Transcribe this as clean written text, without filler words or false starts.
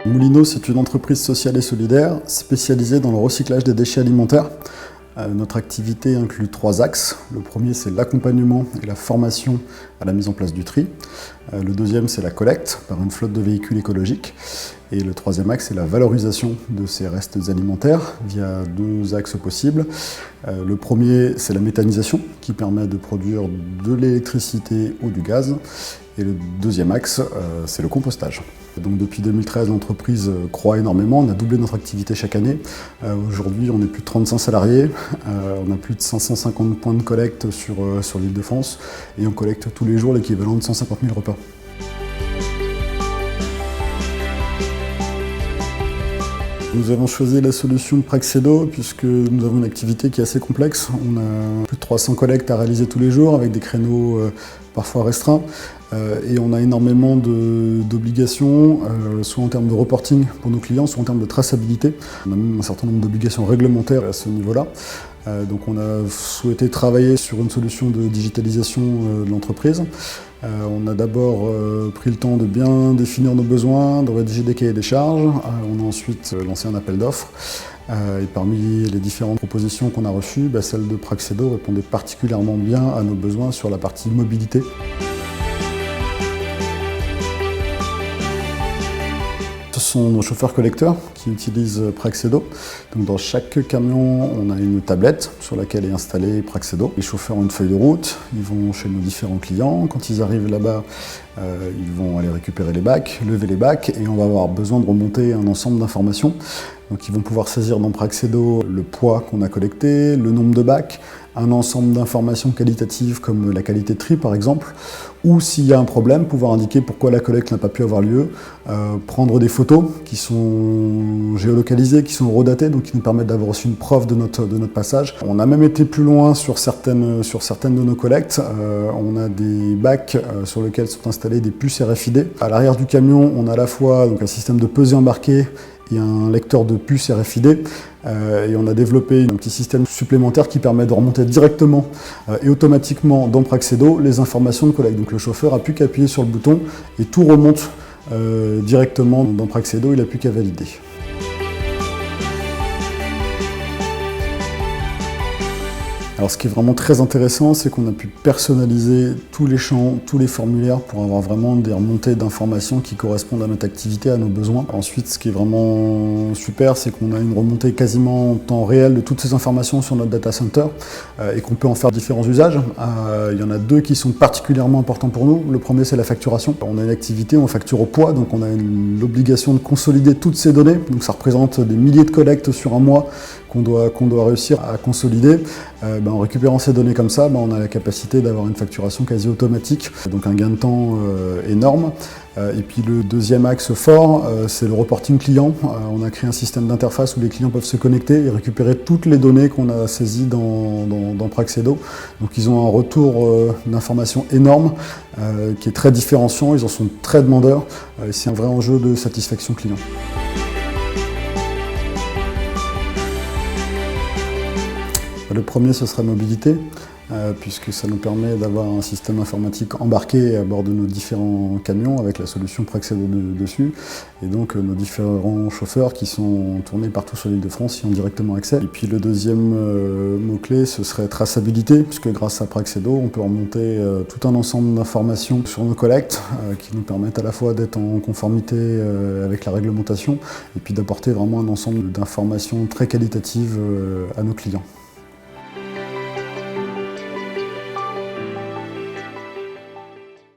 Moulineau, c'est une entreprise sociale et solidaire spécialisée dans le recyclage des déchets alimentaires. Notre activité inclut 3 axes. Le premier, c'est l'accompagnement et la formation à la mise en place du tri. Le deuxième, c'est la collecte par une flotte de véhicules écologiques. Et le troisième axe, c'est la valorisation de ces restes alimentaires via 2 axes possibles. Le premier, c'est la méthanisation qui permet de produire de l'électricité ou du gaz. Et le deuxième axe, c'est le compostage. Donc depuis 2013, l'entreprise croît énormément, on a doublé notre activité chaque année. Aujourd'hui, on est plus de 35 salariés, on a plus de 550 points de collecte sur l'Île-de-France et on collecte tous les jours l'équivalent de 150 000 repas. Nous avons choisi la solution Praxedo puisque nous avons une activité qui est assez complexe. On a plus de 300 collectes à réaliser tous les jours avec des créneaux parfois restreints. Et on a énormément d'obligations, soit en termes de reporting pour nos clients, soit en termes de traçabilité. On a même un certain nombre d'obligations réglementaires à ce niveau-là. Donc on a souhaité travailler sur une solution de digitalisation de l'entreprise. On a d'abord pris le temps de bien définir nos besoins, de rédiger des cahiers des charges. On a ensuite lancé un appel d'offres. Et parmi les différentes propositions qu'on a reçues, celle de Praxedo répondait particulièrement bien à nos besoins sur la partie mobilité. Ce sont nos chauffeurs collecteurs qui utilisent Praxedo. Donc dans chaque camion, on a une tablette sur laquelle est installé Praxedo. Les chauffeurs ont une feuille de route, ils vont chez nos différents clients. Quand ils arrivent là-bas, ils vont aller récupérer les bacs, lever les bacs et on va avoir besoin de remonter un ensemble d'informations. Donc ils vont pouvoir saisir dans Praxedo le poids qu'on a collecté, le nombre de bacs, un ensemble d'informations qualitatives comme la qualité de tri par exemple, ou s'il y a un problème, pouvoir indiquer pourquoi la collecte n'a pas pu avoir lieu, prendre des photos qui sont géolocalisées, qui sont redatées, donc qui nous permettent d'avoir aussi une preuve de notre passage. On a même été plus loin sur certaines de nos collectes. On a des bacs sur lesquels sont installés des puces RFID. À l'arrière du camion, on a à la fois donc, un système de pesée embarqué et un lecteur de puces RFID. Et on a développé un petit système supplémentaire qui permet de remonter directement et automatiquement dans Praxedo les informations de collecte. Donc le chauffeur n'a plus qu'à appuyer sur le bouton et tout remonte directement dans Praxedo, il n'a plus qu'à valider. Alors ce qui est vraiment très intéressant, c'est qu'on a pu personnaliser tous les champs, tous les formulaires pour avoir vraiment des remontées d'informations qui correspondent à notre activité, à nos besoins. Ensuite, ce qui est vraiment super, c'est qu'on a une remontée quasiment en temps réel de toutes ces informations sur notre data center et qu'on peut en faire différents usages. Il y en a 2 qui sont particulièrement importants pour nous. Le premier, c'est la facturation. On a une activité, on facture au poids, donc on a l'obligation de consolider toutes ces données. Donc ça représente des milliers de collectes sur un mois qu'on doit réussir à consolider. En récupérant ces données comme ça, on a la capacité d'avoir une facturation quasi automatique, donc un gain de temps énorme. Et puis le deuxième axe fort, c'est le reporting client. On a créé un système d'interface où les clients peuvent se connecter et récupérer toutes les données qu'on a saisies dans Praxedo. Donc ils ont un retour d'informations énorme, qui est très différenciant, ils en sont très demandeurs. C'est un vrai enjeu de satisfaction client. Le premier, ce sera mobilité, puisque ça nous permet d'avoir un système informatique embarqué à bord de nos différents camions avec la solution Praxedo dessus. Et donc nos différents chauffeurs qui sont tournés partout sur l'Île-de-France y ont directement accès. Et puis le deuxième mot-clé, ce serait traçabilité, puisque grâce à Praxedo, on peut remonter tout un ensemble d'informations sur nos collectes qui nous permettent à la fois d'être en conformité avec la réglementation et puis d'apporter vraiment un ensemble d'informations très qualitatives à nos clients.